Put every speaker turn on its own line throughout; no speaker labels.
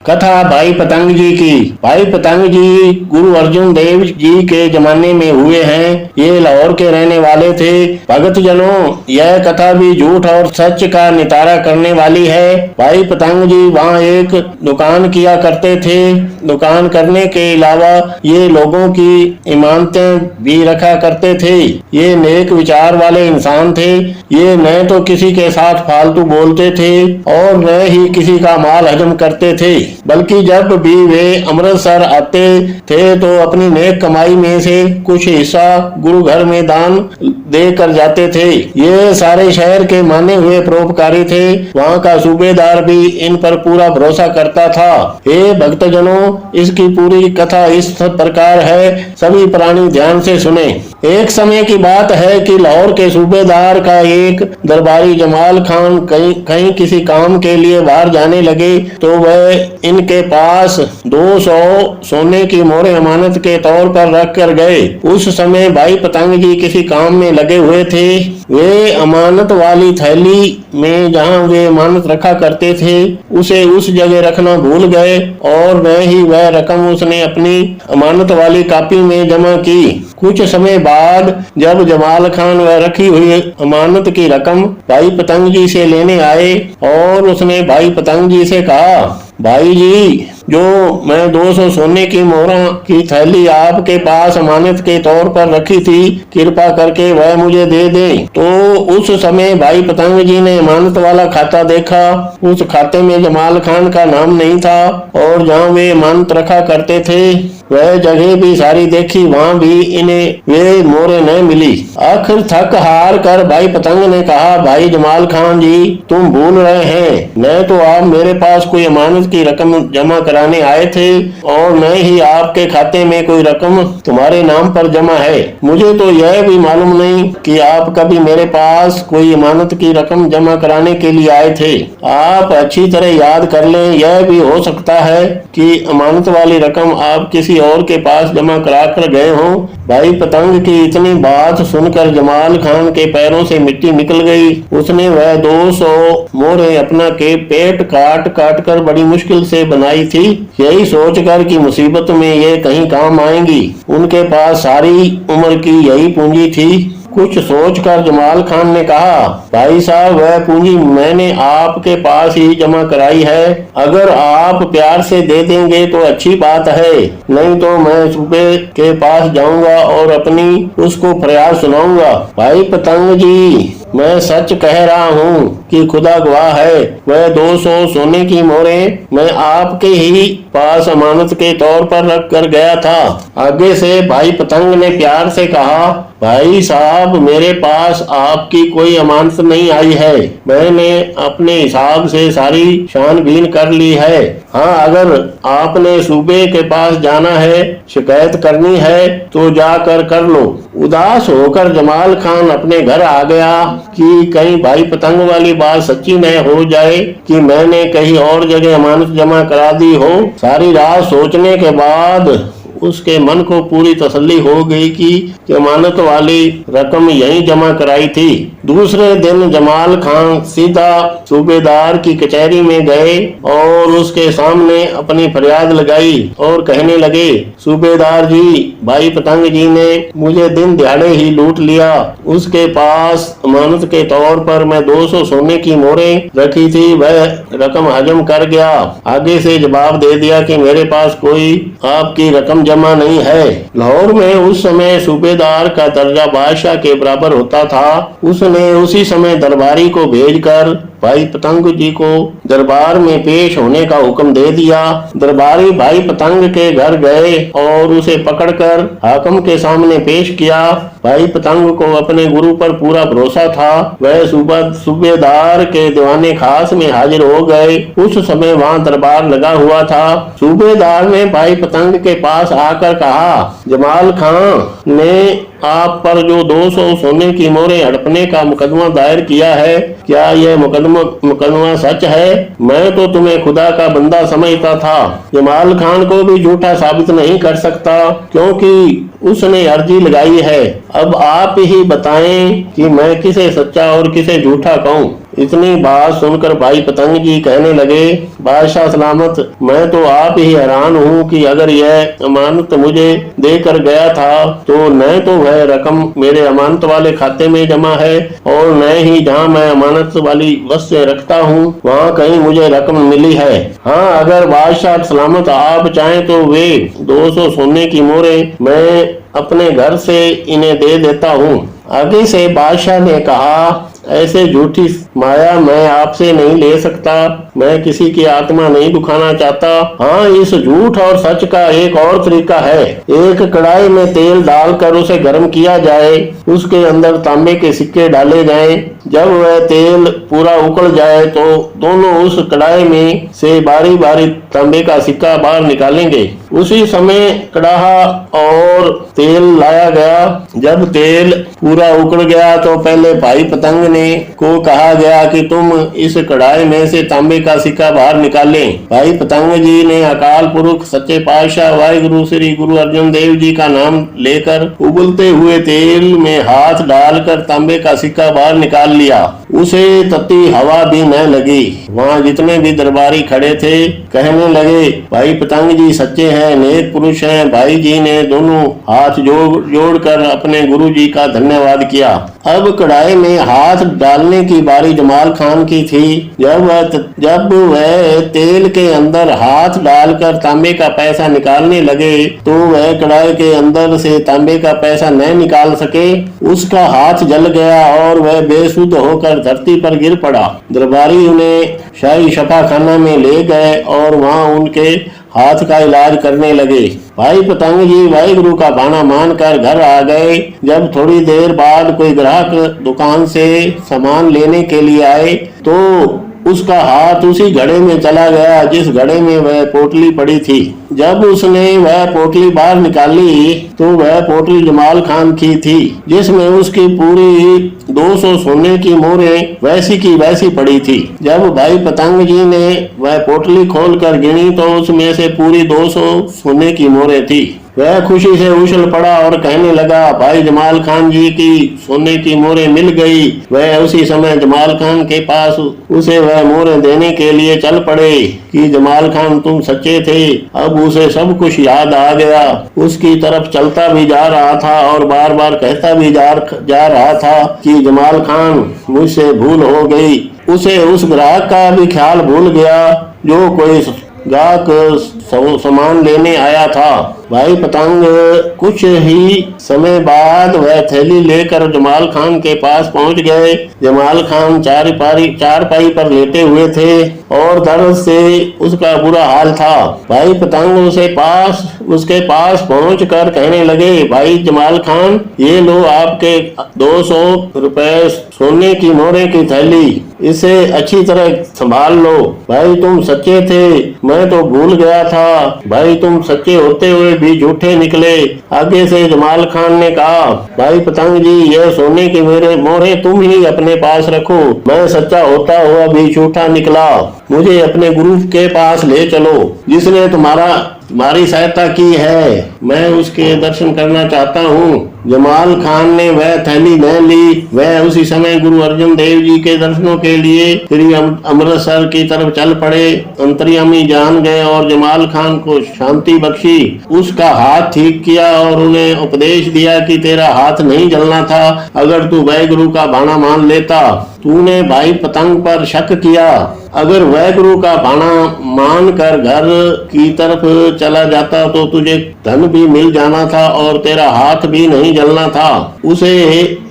कथा भाई पतंग जी की। भाई पतंग जी गुरु अर्जुन देव जी के जमाने में हुए हैं। ये लाहौर के रहने वाले थे। भगत जनों, यह कथा भी झूठ और सच का नितारा करने वाली है। भाई पतंग जी वहाँ एक दुकान किया करते थे। दुकान करने के अलावा ये लोगों की इमानतें भी रखा करते थे। ये नेक विचार वाले इंसान थे। ये न तो किसी के साथ फालतू बोलते थे और न ही किसी का माल हजम करते थे, बल्कि जब भी वे अमृतसर आते थे तो अपनी नेक कमाई में से कुछ हिस्सा गुरु घर में दान दे कर जाते थे। ये सारे शहर के माने हुए परोपकारी थे। वहाँ का सूबेदार भी इन पर पूरा भरोसा करता था। हे भक्तजनों, इसकी पूरी कथा इस प्रकार है, सभी प्राणी ध्यान से सुने। एक समय की बात है कि लाहौर के सूबेदार का एक दरबारी जमाल खान कहीं किसी काम के लिए बाहर जाने लगे तो वह इनके पास 200 सोने की मोहरें अमानत के तौर पर रख कर गए। उस समय भाई पतंग जी किसी काम में लगे हुए थे। वे अमानत वाली थैली में जहां वे अमानत रखा करते थे उसे उस जगह रखना भूल गए और न ही वह रकम उसने अपनी अमानत वाली कापी में जमा की। कुछ समय बाद जब जमाल खान वह रखी हुई अमानत की रकम भाई पतंग जी से लेने आए और उसने भाई पतंग जी से कहा, भाई जी, जो मैं 200 सोने की मोहरों की थैली आपके पास अमानत के तौर पर रखी थी, कृपा करके वह मुझे दे दें। तो उस समय भाई पतंग जी ने अमानत वाला खाता देखा। उस खाते में जमाल खान का नाम नहीं था और जहाँ वे अमानत रखा करते थे वह जगह भी सारी देखी, वहाँ भी इन्हें वे मोहरें न मिली। आखिर थक हार कर भाई पतंग ने कहा, भाई जमाल खान जी, तुम भूल रहे हैं, न तो आप मेरे पास कोई अमानत की रकम जमा कराने आए थे और न ही आपके खाते में कोई रकम तुम्हारे नाम पर जमा है। मुझे तो यह भी मालूम नहीं कि आप कभी मेरे पास कोई अमानत की रकम जमा कराने के लिए आए थे। आप अच्छी तरह याद कर लें, यह भी हो सकता है कि अमानत वाली रकम आप किसी और के पास जमा करा कर गए हों। भाई पतंग की इतनी बात सुनकर जमाल खान के पैरों से मिट्टी निकल गई। उसने वह 200 मोहरें अपना के पेट काट काट कर बड़ी मुश्किल से बनाई थी, यही सोचकर कि मुसीबत में ये कहीं काम आएंगी। उनके पास सारी उम्र की यही पूंजी थी। कुछ सोचकर जमाल खान ने कहा, भाई साहब, वह पूंजी मैंने आपके पास ही जमा कराई है। अगर आप प्यार से दे देंगे तो अच्छी बात है, नहीं तो मैं सूबे के पास जाऊंगा और अपनी उसको फरियाद सुनाऊंगा। भाई पतंग जी, मैं सच कह रहा हूँ कि खुदा गवाह है, वह 200 सोने की मोहरें मैं आपके ही पास अमानत के तौर पर रख कर गया था। आगे से भाई पतंग ने प्यार से कहा, भाई साहब, मेरे पास आपकी कोई अमानत नहीं आई है। मैंने अपने हिसाब से सारी छानबीन कर ली है। हाँ, अगर आपने सूबे के पास जाना है, शिकायत करनी है तो जाकर कर लो। उदास होकर जमाल खान अपने घर आ गया कि कहीं भाई पतंग वाली बात सच्ची न हो जाए कि मैंने कहीं और जगह अमानत जमा करा दी हो। सारी रात सोचने के बाद उसके मन को पूरी तसल्ली हो गई कि अमानत वाली रकम यहीं जमा कराई थी। दूसरे दिन जमाल खान सीधा सूबेदार की कचहरी में गए और उसके सामने अपनी फरियाद लगाई और कहने लगे, सूबेदार जी, भाई पतंग जी ने मुझे दिन दिहाड़े ही लूट लिया। उसके पास अमानत के तौर पर मैं 200 सोने की मोहरें रखी थी, वह रकम हजम कर गया। आगे से जवाब दे दिया कि मेरे पास कोई आपकी रकम जमा नहीं है। लाहौर में उस समय सूबेदार का दर्जा बादशाह के बराबर होता था। उसने उसी समय दरबारी को भेजकर भाई पतंग जी को दरबार में पेश होने का हुक्म दे दिया। दरबारी भाई पतंग के घर गए और उसे पकड़कर हाकिम के सामने पेश किया। भाई पतंग को अपने गुरु पर पूरा भरोसा था। वह सूबेदार के दीवाने खास में हाजिर हो गए। उस समय वहाँ दरबार लगा हुआ था। सूबेदार ने भाई पतंग के पास आकर कहा, जमाल खान ने आप पर जो 200 सोने की मोहरें हड़पने का मुकदमा दायर किया है, क्या यह मुकदमा सच है? मैं तो तुम्हें खुदा का बंदा समझता था। जमाल खान को भी झूठा साबित नहीं कर सकता क्योंकि उसने अर्जी लगाई है। अब आप ही बताएं कि मैं किसे सच्चा और किसे झूठा कहूँ। इतनी बात सुनकर भाई पतंग जी कहने लगे, बादशाह सलामत, मैं तो आप ही हैरान हूँ कि अगर यह अमानत मुझे देकर गया था तो न तो वह रकम मेरे अमानत वाले खाते में जमा है और न ही जहाँ मैं अमानत वाली वस्तुएं रखता हूँ वहाँ कहीं मुझे रकम मिली है। हाँ, अगर बादशाह सलामत आप चाहें तो वे 200 सोने की मोहरें मैं अपने घर से इन्हें दे देता हूँ। आगे से बादशाह ने कहा, ऐसे झूठी माया मैं आपसे नहीं ले सकता, मैं किसी की आत्मा नहीं दुखाना चाहता। हाँ, इस झूठ और सच का एक और तरीका है। एक कढ़ाई में तेल डालकर उसे गर्म किया जाए, उसके अंदर तांबे के सिक्के डाले जाएं। जब वह तेल पूरा उकड़ जाए तो दोनों उस कढ़ाई में से बारी बारी तांबे का सिक्का बाहर निकालेंगे। उसी समय कढ़ाहा और तेल लाया गया। जब तेल पूरा उकड़ गया तो पहले भाई पतंग को कहा गया कि तुम इस कढ़ाई में से तांबे का सिक्का बाहर निकालें। भाई पतंग जी ने अकाल पुरख सच्चे पातशाह वाहिगुरु श्री गुरु अर्जुन देव जी का नाम लेकर उबलते हुए तेल में हाथ डालकर तांबे का सिक्का बाहर निकाल लिया। उसे तती हवा भी न लगी। वहाँ जितने भी दरबारी खड़े थे कहने लगे, भाई पतंग जी सच्चे हैं, नेक पुरुष हैं। भाई जी ने दोनों हाथ जोड़कर अपने गुरु जी का धन्यवाद किया। अब कढ़ाई में हाथ डालने की बारी जमाल खान की थी। जब वह तेल के अंदर हाथ डालकर तांबे का पैसा निकालने लगे तो वह कढ़ाई के अंदर से तांबे का पैसा न निकाल सके। उसका हाथ जल गया और वह बेसुध होकर धरती पर गिर पड़ा। दरबारी उन्हें शाही शफाखाना में ले गए और वहां उनके हाथ का इलाज करने लगे। भाई पतंग जी वाहिगुरु का बाणा मानकर घर आ गए। जब थोड़ी देर बाद कोई ग्राहक दुकान से सामान लेने के लिए आए तो उसका हाथ उसी घड़े में चला गया जिस घड़े में वह पोटली पड़ी थी। जब उसने वह पोटली बाहर निकाली तो वह पोटली जमाल खान की थी, जिसमें उसकी पूरी 200 सोने की मोहरें वैसी की वैसी पड़ी थी। जब भाई पतंग जी ने वह पोटली खोलकर गिनी तो उसमें से पूरी 200 सोने की मोहरें थी। वह खुशी से उछल पड़ा और कहने लगा, भाई जमाल खान जी की सोने की मोहरें मिल गई। वह उसी समय जमाल खान के पास उसे वह मोहरें देने के लिए चल पड़े कि जमाल खान तुम सच्चे थे। अब उसे सब कुछ याद आ गया। उसकी तरफ चलता भी जा रहा था और बार बार कहता भी जा रहा था कि जमाल खान मुझसे भूल हो गई। उसे उस ग्राहक का भी ख्याल भूल गया जो कोई ग्राहक सामान लेने आया था। भाई पतंग कुछ ही समय बाद वह थैली लेकर जमाल खान के पास पहुंच गए। जमाल खान चारपाई पर लेटे हुए थे और दर्द से उसका बुरा हाल था। भाई पतंग उसके पास पहुंचकर कहने लगे, भाई जमाल खान, ये लो आपके 200 रुपए सोने की मोहरे की थैली, इसे अच्छी तरह संभाल लो। भाई तुम सच्चे थे, मैं तो भूल गया था। भाई तुम सच्चे होते हुए भी झूठे निकले। आगे से जमाल खान ने कहा, भाई पतंग जी, यह सोने की मेरे मोहरे तुम ही अपने पास रखो। मैं सच्चा होता हुआ भी झूठा निकला। मुझे अपने गुरु के पास ले चलो जिसने तुम्हारी सहायता की है। मैं उसके दर्शन करना चाहता हूँ। जमाल खान ने वह थैली न ली। वह उसी समय गुरु अर्जुन देव जी के दर्शनों के लिए श्री अमृतसर की तरफ चल पड़े। अंतर्यामी जान गए और जमाल खान को शांति बख्शी, उसका हाथ ठीक किया और उन्हें उपदेश दिया कि तेरा हाथ नहीं जलना था अगर तू वाहिगुरु का बाणा मान लेता। तूने भाई पतंग पर शक किया। अगर वाहिगुरु का बाणा मान कर घर की तरफ चला जाता तो तुझे धन भी मिल जाना था और तेरा हाथ भी नहीं जलना था। उसे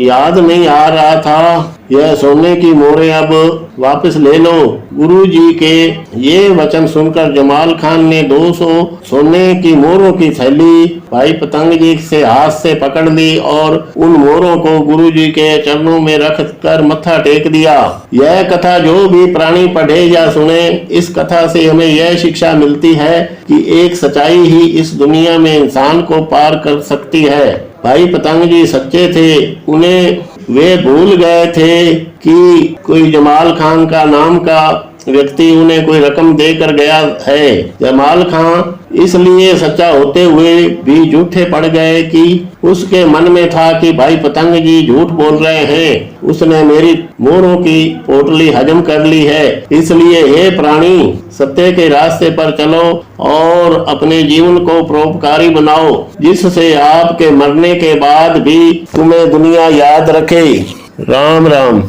याद नहीं आ रहा था। यह सोने की मोहरें अब वापस ले लो। गुरु जी के ये वचन सुनकर जमाल खान ने 200 सोने की मोहरों की थैली भाई पतंग जी से हाथ से पकड़ ली और उन मोहरों को गुरु जी के चरणों में रख कर मत्था टेक दिया। यह कथा जो भी प्राणी पढ़े या सुने, इस कथा से हमें यह शिक्षा मिलती है कि एक सच्चाई ही इस दुनिया में इंसान को पार कर सकती है। भाई पतंग जी सच्चे थे। उन्हें वे भूल गए थे कि कोई जमाल खान का नाम का व्यक्ति उन्हें कोई रकम देकर गया है। जमाल खां इसलिए सच्चा होते हुए भी झूठे पड़ गए कि उसके मन में था कि भाई पतंग जी झूठ बोल रहे हैं, उसने मेरी मोरों की पोटली हजम कर ली है। इसलिए हे प्राणी, सत्य के रास्ते पर चलो और अपने जीवन को परोपकारी बनाओ, जिससे आपके मरने के बाद भी तुम्हें दुनिया याद रखे। राम राम।